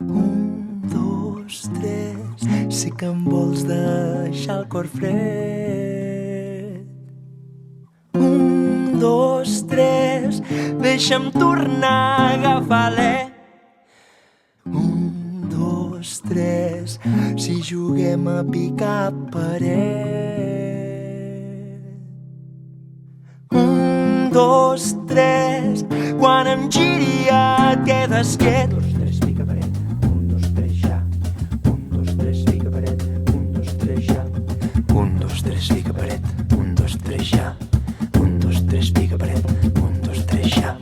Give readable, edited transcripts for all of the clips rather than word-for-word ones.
Un, dos, tres, sé que em vols deixar el cor fred. Un, dos, tres, deixa'm tornar a agafar l'E. Un, dos, tres, si juguem a picar paret. Un, dos, tres, quan em giri et quedes quiet. Un, dos, tres, pica paret. Un, dos, tres, ja. Un, dos, tres, pica paret. Un, dos, tres, ja. Un, dos, tres, pica paret. Un, dos, tres, ja. Un, dos, tres, pica paret. Un, dos, tres, ja.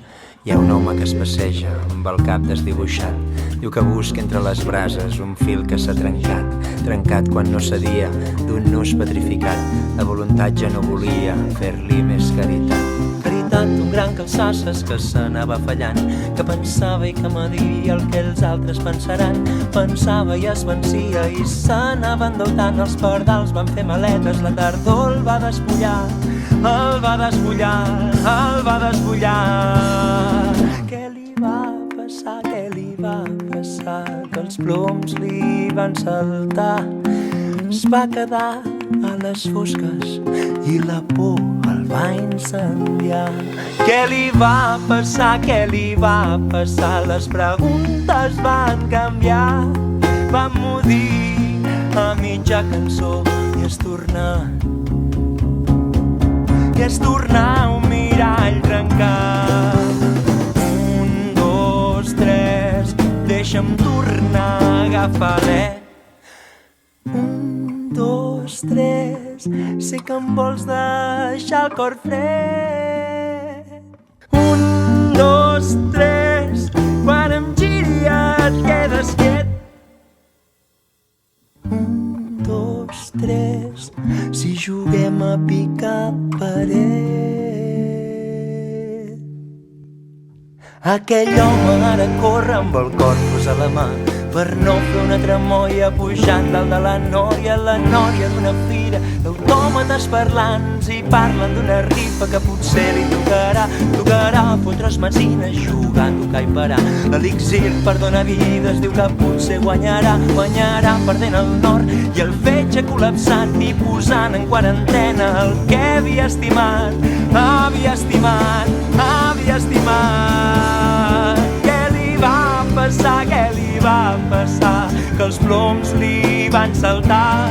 Hi ha un home que es passeja amb el cap desdibuixat. Diu que busca entre les brases un fil que s'ha trencat. Trencat quan no cedia d'un nus petrificat. La voluntat ja no volia fer-li més caritat. Caritat d'un gran calçasses que s'anava fallant, que pensava i que media el que els altres pensaran. Pensava i es vencia i s'anava endeutant. Els pardals van fer maletes, la tardor el va despullar. El va despullar, el va despullar. Què li va passar, què li va passar? Que els ploms li van saltar. Es va quedar a les fosques i la por el va incendiar. Què li va passar, què li va passar? Les preguntes van canviar. Va mudir a mitja cançó i es tornar un mirall trencat. Un, dos, tres, deixa'm tornar a agafar l'E. Un, dos, tres, sé que em vols deixar el cor fred. Un, dos, tres, quan em giri et quedes quiet. Un, dos, tres, si juguem a picar paret. Aquell home ara corre amb el corpus a la mà per no fer una tremolla pujant dalt de la nòria d'una fira d'autòmates parlants i parlen d'una rifa que potser li tocarà fotre's mesines jugar, tocar i parar. L'elixir per donar vida es diu que potser guanyarà perdent el nord i el fetge col·lapsat i posant en quarantena el que havia estimat. Què li va passar, què li va passar? Que els ploms li van saltar.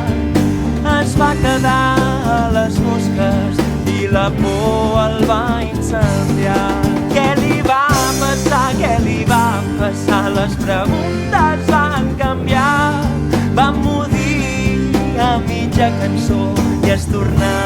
Es va quedar a les mosques i la por el va incendiar. Què li va passar, què li va passar? Les preguntes van canviar. Va mudir a mitja cançó i es tornar